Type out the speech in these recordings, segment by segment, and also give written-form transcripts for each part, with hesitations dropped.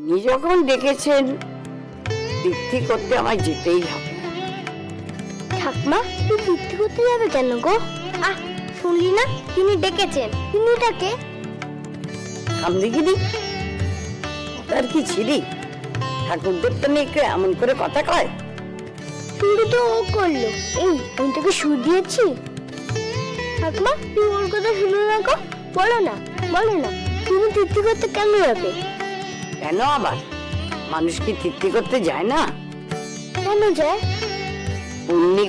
উনি যখন ডেকেছেন বৃদ্ধি করতে আমায় যেতেই হবে। ঠাকমা তুই বৃদ্ধি করতে যাবে কেন গো? শুনলি না তিনি ডেকেছেন? তিনিটাকে সামদিগিরি তার কি ছিলি? ঠাকুরদের তো নিয়ে এমন করে কথা কয়? শুরু তো ও করলো। আমি তোকে সুর দিয়েছি। ঠাকমা তুই ওর কথা শুনো না গো। বলো না তুমি বৃদ্ধি করতে কেন যাবে? কেন আবার? মানুষ কি তৃপ্তি করতে যায় না? কেন যায়? পুণ্যি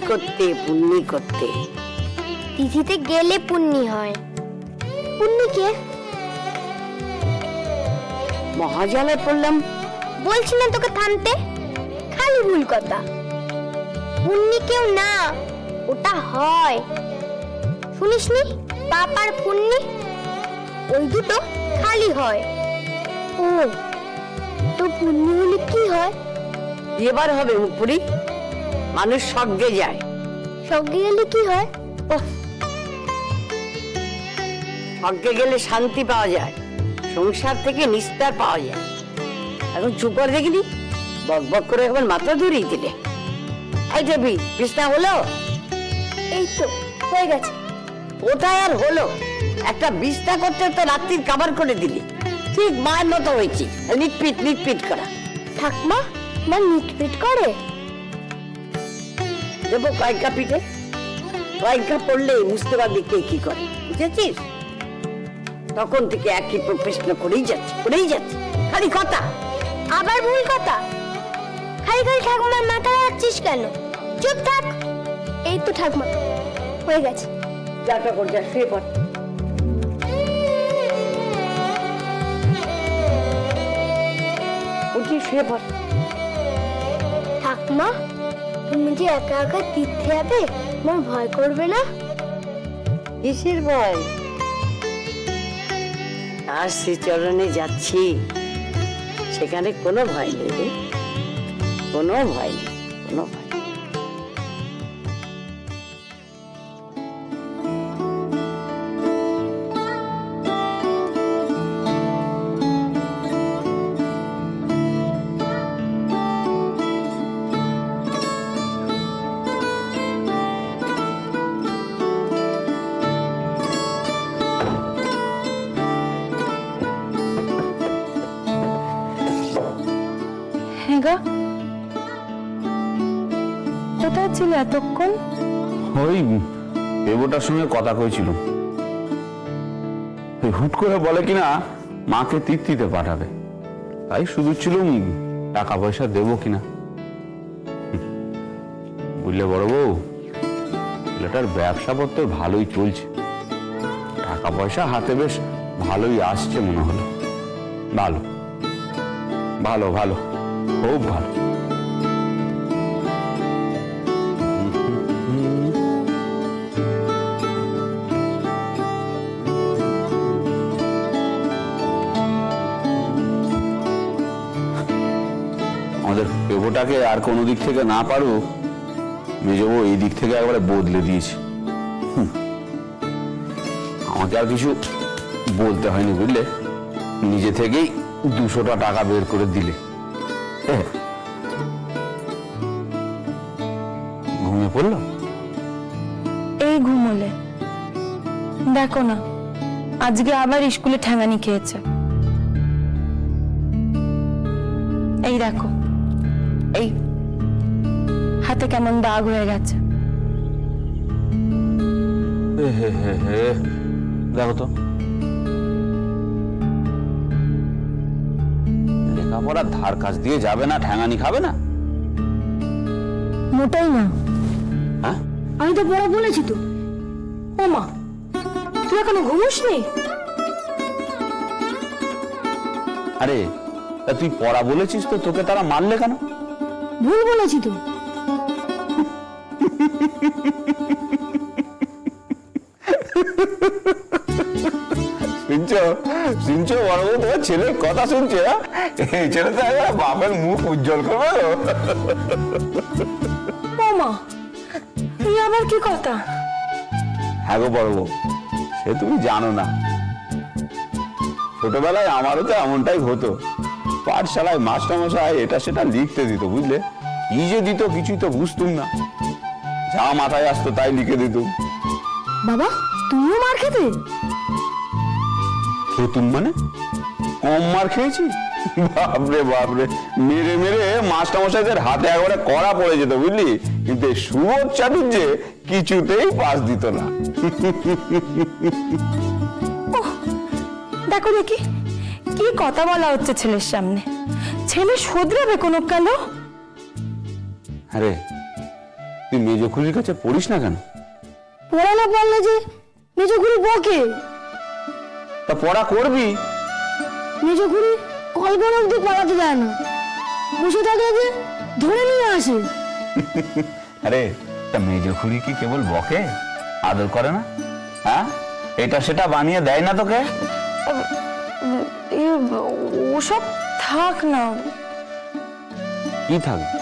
করতে। তিথিতে গেলে পুণ্যি হয়। পুণ্যিকে মহাজালায় পড়লাম। বলছি না তোকে থামতে, খালি ভুল কথা। পুণ্যি কেউ না, ওটা হয়। শুনিসনি পাপ আর পুণ্যি ওই দুটো খালি হয়। ও তো পুণ্যি হলে কি হয়? এবার হবে মুখপুরি। মানুষ স্বর্গে যায়। স্বর্গে গেলে কি হয়? স্বর্গে গেলে শান্তি পাওয়া যায়, সংসার থেকে নিস্তার পাওয়া যায়। এখন চুপ করে দেখিনি, বক বক করে একবার মাথা ধরিয়ে দিলে। এই দেবী বিছনা হলো? এই তো হয়ে গেছে। ওটাই আর হলো? একটা বিছনা করতে তো রাত্রির খাবার করে দিলি। ঠিক মায়ের মতো হয়েছি, নিটপিট করা। ঠাকমা মা নিটপিট করে? দেবো কয়েকটা পিঠে, কয়েকটা পড়লে বুঝতে পারবি কে কি করে, বুঝেছিস? তখন থেকে একই প্রশ্ন করেই যাচ্ছে, খালি কথা। আবার ভুল কথা। খালি ঠাকুমার মাথা রাখছিস কেন? চুপ থাক। এই তো ঠাকুমা হয়ে গেছে। যাটা করে যা, শুয়ে পড়। উঠি শুয়ে পড়। ঠাকুমা তুমি যে একা একা তীর্থে যাবে, তোমার ভয় করবে না? কিসের ভয়? আর শ্রীচরণে যাচ্ছি, সেখানে কোনো ভয় নেই রে, কোনো ভয় নেই। কোথায় ছিল এতক্ষণ? ওই দেবটার সঙ্গে কথা কইছিল। হুট করে বলে কিনা মাকে তীর্থিতে পাঠাবে, তাই শুধু ছিল টাকা পয়সা দেবো কিনা। বুঝলে বড় বউ, ছেলেটার ব্যবসাপত্র ভালোই চলছে, টাকা পয়সা হাতে বেশ ভালোই আসছে মনে হলো। ভালো ভালো ভালো, খুব ভালো। আমাদের পেপোটাকে আর কোনো দিক থেকে না পারুক, মেজবু এই দিক থেকে একবারে বদলে দিয়েছে। আমাকে আর কিছু বলতে হয়নি, বুঝলে, নিজে থেকেই 200টা টাকা বের করে দিলে। ঘুমিয়ে পড়লো? এই ঘুমোলে দেখো না, আজকে আবার স্কুলে ঠ্যাঙানি খেয়েছে। এই দেখো, এই হাতে কেমন দাগ হয়ে গেছে। দেখো তো, লেখাপড়ার ধার কাজ দিয়ে যাবে না, ঠ্যাঙানি খাবে না? মোটেই না। হ্যাঁ, আমি তো বড় বলেছি তো। ও মা, তুই এখনো ঘুমোসনি? আরে তা তুই পড়া বলেছিস তো, তোকে তারা মারলে কেন? ভুল বলেছি তো। শুনছো বড় বউ, তোমার ছেলের কথা শুনছে? এই ছেলে তো একবার বাপের মুখ উজ্জ্বল করবে। ও মা, এই আবার কি কথা? হ্যাঁ গো বড় বউ, সে তুমি জানো না, ছোটবেলায় আমারও তো এমনটাই হতো। পাঠশালায় মাস্টারমশাই এটা সেটা লিখতে দিত, বুঝলে? কি যে দিত কিছুই তো বুঝতুম না, যা মাথায় আসতো তাই লিখে দিতুম। বাবা তুমিও মার খেতে? খেতুম মানে? কম মার খেয়েছি? বাপরে বাপরে, মেরে মেরে মাস্টারমশাইদের হাতে একবারে কড়া পড়ে যেত, বুঝলি? কিন্তু এই সুবোধ চাটুর্যে কিছুতেই পাস দিত না। দেখো দেখি কি কথা বলা হচ্ছে ছেলের সামনে। ছেলে শোধরাবে কোনো কেন? আরে তুই মেজ খুড়ির কাছে পড়িস না কেন? পড়া না পারলে যে মেজগুড়ি বকে। তা পড়া করবি। মেজগুড়ি কলগন অব্দি পালাতে দেয় না, বসে থাকলে যে ধরে নিয়ে আসে। আরে তা মেজ খুড়ি কি কেবল বকে, আদর করে না? হ্যাঁ, এটা সেটা বানিয়ে দেয় না তোকে? ওসব থাক না, কি থাকবে?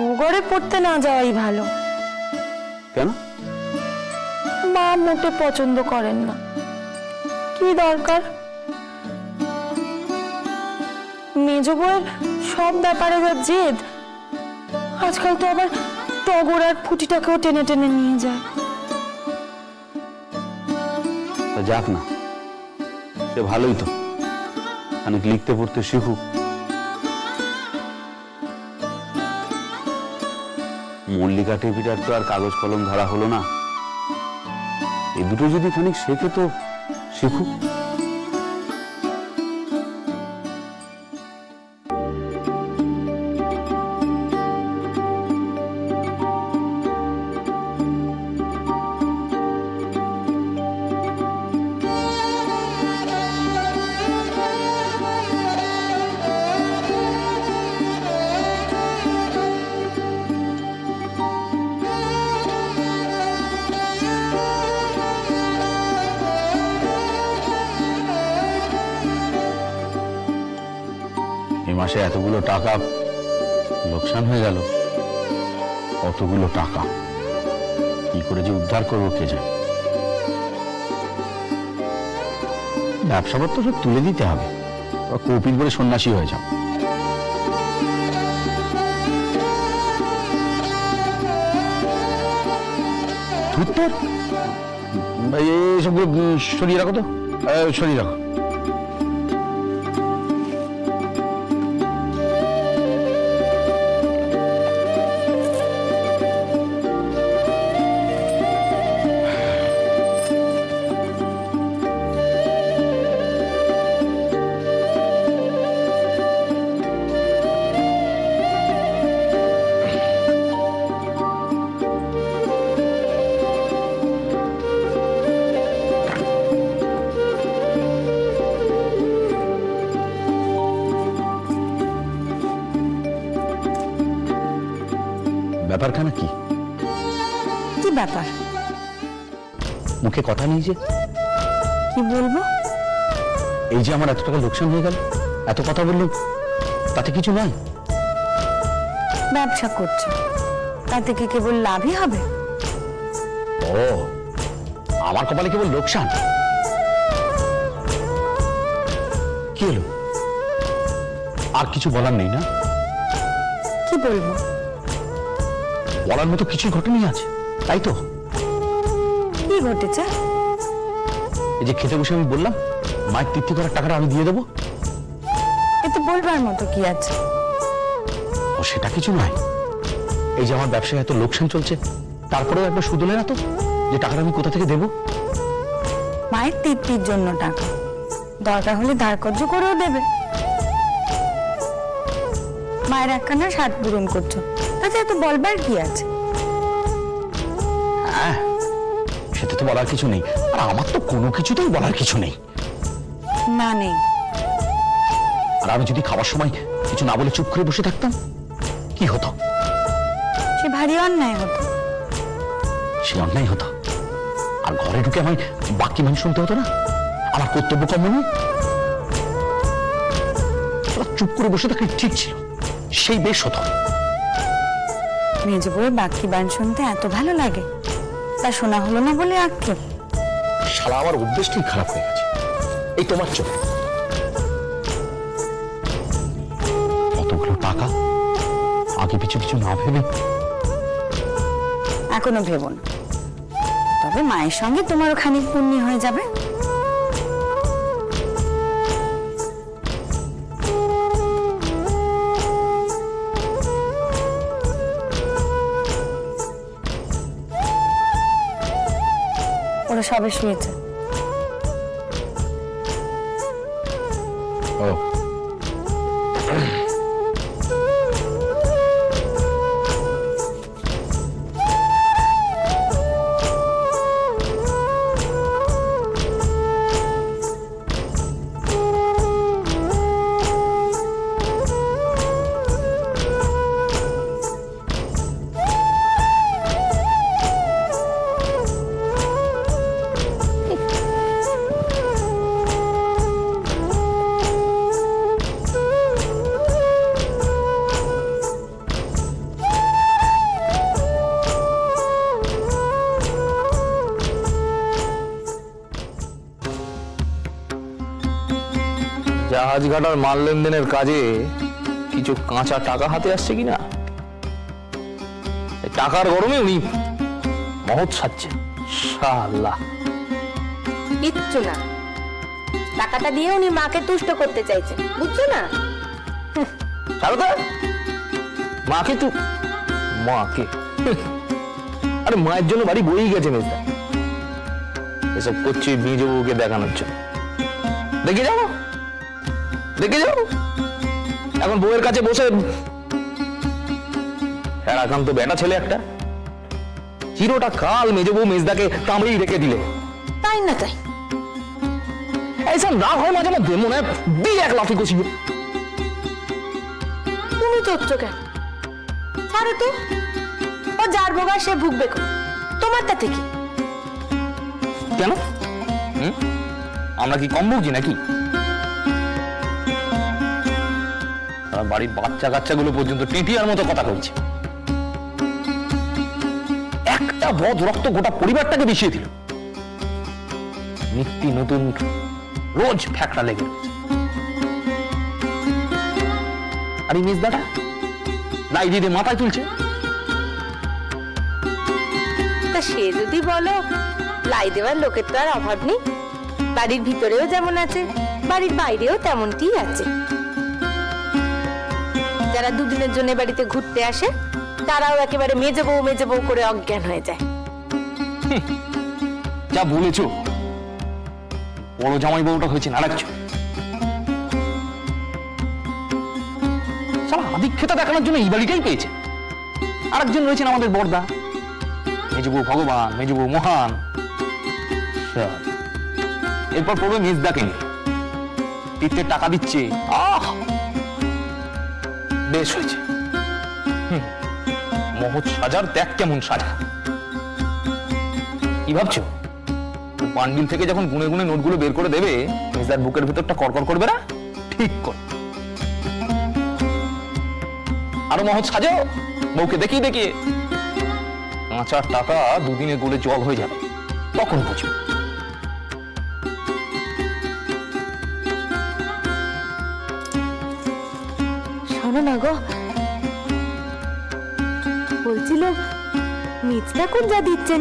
ও ঘরে পড়তে না যাওয়াই ভালো। কেন? মা মোটে পছন্দ করেন না। কি দরকার? মেজ বউয়ের সব ব্যাপারে যা জেদ, আজকাল তো আবার টগর আর ফুটিটাকেও টেনে টেনে নিয়ে যায়। তা যাক না, সে ভালোই তো, অনেক লিখতে পড়তে শিখুক। মল্লিকা টেপিটার তো আর কাগজ কলম ধরা হলো না, এই দুটো যদি খানিক শেখে তো শিখুক। এই মাসে এতগুলো টাকা লোকসান হয়ে গেল, কতগুলো টাকা কি করে যে উদ্ধার করবো কে জানে। ব্যবসাপত্র সব তুলে দিতে হবে, কৌপিন বলে সন্ন্যাসী হয়ে যাও। এইসবগুলো সরিয়ে রাখো তো, সরিয়ে রাখো। ব্যাপারখানা কি? কি ব্যাপার? মুখে কথা নেই যে? কি বলবো? এই যে আমার এত টাকা লোকসান হয়ে গেল, এত কথা বললাম, তাতে কিছু নয়। ব্যবসা করছো, তাতে কি কেবল লাভই হবে? ও, আমার কপালে কেবল লোকসান? কি হলো? আর কিছু বলার নেই না? কি বলবো? বলার মতো কিছু ঘটনাই আছে, তাই তো? কি ঘটেছে? এই যে খেতে বসে আমি বললাম মায়ের তৃপ্তি করার টাকাটা আমি দিয়ে দেবো, এতে বলবার মতো কি আছে? ও সেটা কিছু নয়। এই যে আমার ব্যবসায় এত লোকসান চলছে, তারপরেও একবার শুধলে না তো যে টাকাটা আমি কোথা থেকে দেবো? মায়ের তৃপ্তির জন্য টাকা, দরকার হলে ধার কর্য করেও দেবে। মায়ের একখানা স্বাদ পূরণ করছো, তাতে এত বলবার কি আছে? হ্যাঁ, সেটা তো বলার কিছু নেই, আর আমার তো কোনো কিছুতেই বলার কিছু নেই। না নেই। আর আমি যদি খাবার সময় কিছু না বলে চুপ করে বসে থাকতাম, কি হতো? সে ভারী অন্যায় হতো। সে অন্যায় হতো, আর ঘরে ঢুকে আমায় বাকি মান শুনতে হতো না? আমার কর্তব্য কম নয়? চুপ করে বসে থাকলে ঠিক ছিল, সেই বেশ হতো। মেজ বউয়ের বাকি বান শুনতে এত ভালো লাগে, তা শোনা হলো না বলে আক্কেল। শালা আমার অভ্যেসটাই খারাপ হয়ে গেছে, এই তোমার চোখ। এতগুলো টাকা আগে পিছু কিছু না ভেবে? এখনো ভেবো না, তবে মায়ের সঙ্গে তোমারও খানিক পুণ্যি হয়ে যাবে। ওরা সবে শুয়েছে। ও জাহাজ ঘাটার মাল লেনদেনের কাজে কিছু কাঁচা টাকা হাতে আসছে কিনা, এই টাকার গরমে উনি মহৎ সাজছে। শালা কিচ্ছু না, টাকাটা দিয়ে উনি মাকে তুষ্ট করতে চাইছে, বুঝছো না? ছাড়ো তো মাকে, তো মাকে আরে মায়ের জন্য বাড়ি বই গেছে মেজদা, এসব করছি মেজ বউকে দেখানোর জন্য। দেখে যাও, দেখে যাও, এখন বউয়ের কাছে বসে হেরাকান্ত বেটা ছেলে একটা, চিরটা কাল মেজ বউ মেজদাকে কামড়েই রেখে দিল। তাই না তাই? এইসব রাগ হয় মাঝে মধ্যে, মনে হয় দিই এক লাফি কষিয়ে। তুমি চড়ছো কেন? ছাড়ো তো, ও যার ভোগা সে ভুগবে, তোমার তাতে কি? কেন? আমরা কি কম ভুগছি নাকি? তারা বাড়ির বাচ্চা কাচ্চাগুলো পর্যন্ত টিটিয়ার মতো কথা বলছে। একটা বদ রক্ত গোটা পরিবারটাকে বিষিয়ে দিল। নিত্য নতুন রোজ ফ্যাকড়া লেগে রয়েছে। আর এই মেজদাটা লাই দিয়ে মাথায় তুলছে। তা সে যদি বলো লাই দেওয়ার লোকের তো আর অভাব নেই, বাড়ির ভিতরেও যেমন আছে বাড়ির বাইরেও তেমনটি আছে। যারা দুদিনের জন্য বাড়িতে ঘুরতে আসে তারাও একেবারে মেজে বউ করে অজ্ঞান হয়ে যায়। যা বলেছো, বড় জামাই বউটা হয়েছে নারাচ্ছ। সারা আধিক্যতা দেখানোর জন্য এই বাড়িটাই পেয়েছে। আরেকজন রয়েছেন আমাদের বড়দা, মেজবউ ভগবান, মেজবউ মহান। এরপর পড়বে মেজদাকে নিয়ে, তীর্থের টাকা দিচ্ছে। আহ, বেশ হয়েছে। মহৎ সাজার দেখ কেমন সাজা। কি ভাবছো? বান্ডিল থেকে যখন গুনে গুনে নোটগুলো বের করে দেবে, মেজদার বুকের ভেতরটা কড়কড় করবে না? ঠিক কর। আরো মহৎ সাজো, বউকে দেখিয়ে দেখিয়ে। কাঁচা টাকা দুদিনে গলে জল হয়ে যাবে, তখন বুঝবে। শোনো না গো, বলছিল মিজটা কোন যা দিচ্ছেন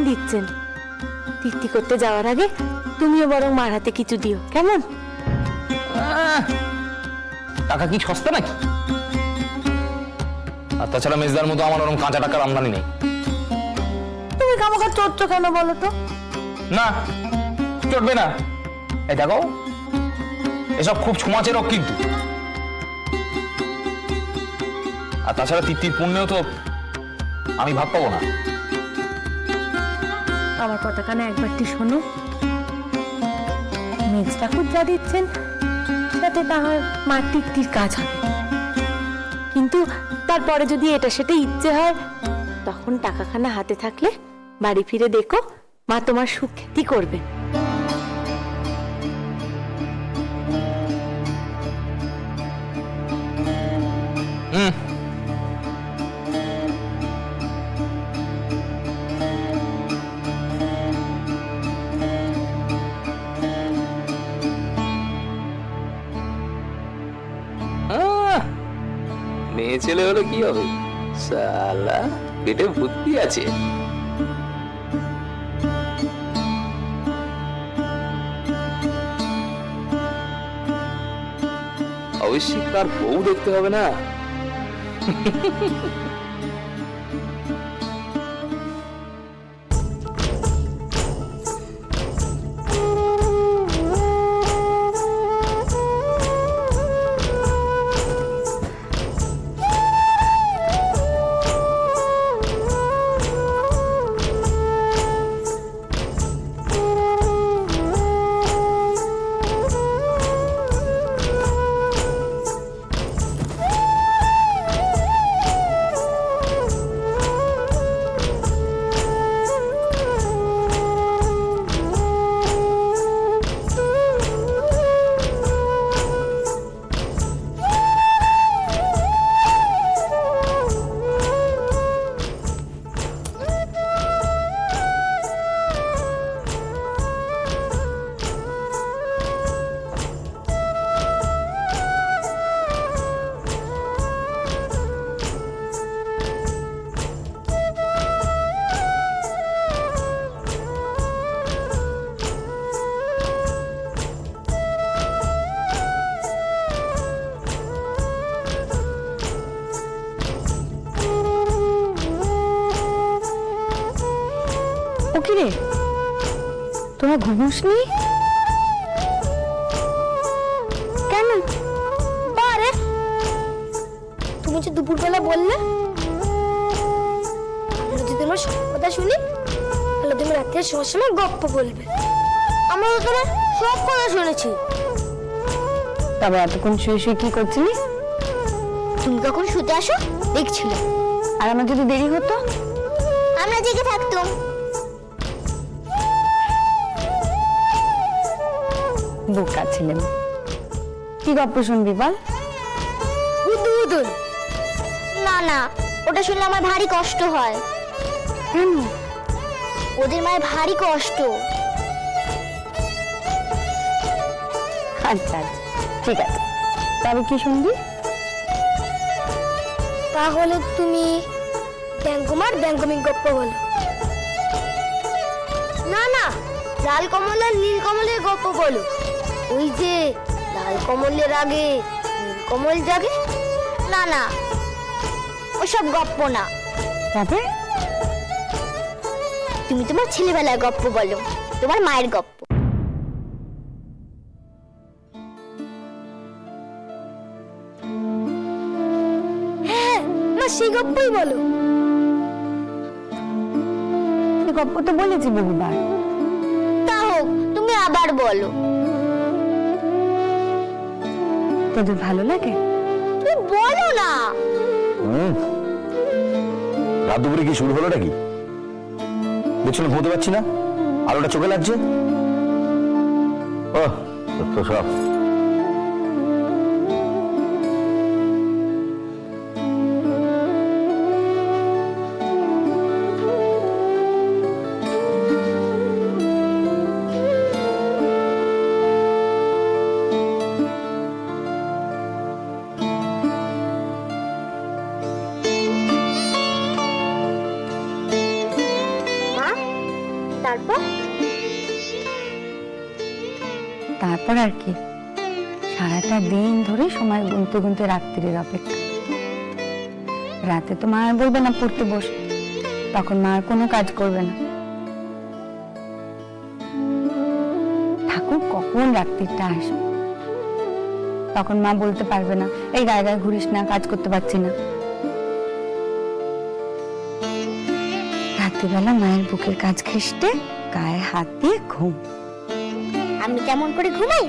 তীর্থি করতে যাওয়ার আগে তুমিও বরং মার হাতে কিছু দিও, কেমন? টাকা কি সস্তা নাকি? আর তাছাড়া মেজদার মতো আমার ওরকম কাঁচা টাকার আমদানি নেই। তুমি খামাখা চড়ছো কেন বলো তো? না, চটবে না। এই দেখো, এসব খুব ছোঁয়াচে রোগ কিন্তু। আর তাছাড়া তিতির পুণ্যেও তো আমি ভাগ পাবো না। আমার কথা কানে একবারটি শোনো, মেজ ঠাকুর যা দিচ্ছেন তাতে তাহার মার তীর্থির কাজ হবে, কিন্তু তারপরে যদি এটা সেটা ইচ্ছে হয়, তখন টাকাখানা হাতে থাকলে বাড়ি ফিরে দেখো মা তোমার সুখ্যাতি করবে। মেয়ে ছেলে হলে কি হবে, শালা পেটে বুদ্ধি আছে। অবশ্যই তার বউ দেখতে হবে না? ও কি রে, তোরা ঘুমোসনি কেন? বারে তুমি যে দুপুরবেলা বললে আমরা যদি তোমার সব কথা শুনি তাহলে তুমি রাত্রে শোয়ার সময় গপ্প বলবে। আমরা তো তোমার সব কথা শুনেছি। তবে এতক্ষণ শুয়ে শুয়ে কি করছিলি? তুমি কখন শুতে আসো দেখছিলে, আর আমার যদি দেরি হতো? আমরা জেগে থাকতাম। বোকা ছিলেন। কি গল্প শুনবি বল? হুদুহুদুন। না না, ওটা শুনলে আমার ভারী কষ্ট হয়। কেন? ওদের মায়ের ভারী কষ্ট। আচ্ছা আচ্ছা, ঠিক আছে, তবে কি শুনবি? তাহলে তুমি ব্যাঙ্গমার ব্যাঙ্গমিক গপ্প বলো। না না, লাল কমল আর নীল কমলের গপ্প বলো। ওই যে লাল কমলের আগে নীল কমল জাগে। না না, ওসব গপ্প না। তবে তুমি তোমার ছেলেবেলার গপ্প বলো, তোমার মায়ের গপ্প। হ্যাঁ মা, সেই গপ্পই বলো। গল্প তো বলেছি বহুবার। তা হোক, তুমি আবার বলো। তোদের ভালো লাগে? তুমি বলো না। রাত দুপুরে কি শুরু হলো নাকি? দেখছো না ঘুমোতে পারছি না, আলোটা চোখে লাগছে। ও তো সব মা, তারপর? তারপর আর কি, সারাটা দিন ধরে সময় গুনতে গুনতে রাত্রির অপেক্ষা। রাতে তো মা আর বলবে না পড়তে বস, তখন মা আর কোনো কাজ করবে না। ঠাকুর কখন রাত্রিটা আসবে, তখন মা বলতে পারবে না এই গায়ে গায়ে ঘুরিস না, কাজ করতে পারছি না। রাত্রিবেলা মায়ের বুকের কাজ ঘেঁষটে গায়ে হাত দিয়ে ঘুম। আমি কেমন করে ঘুমাই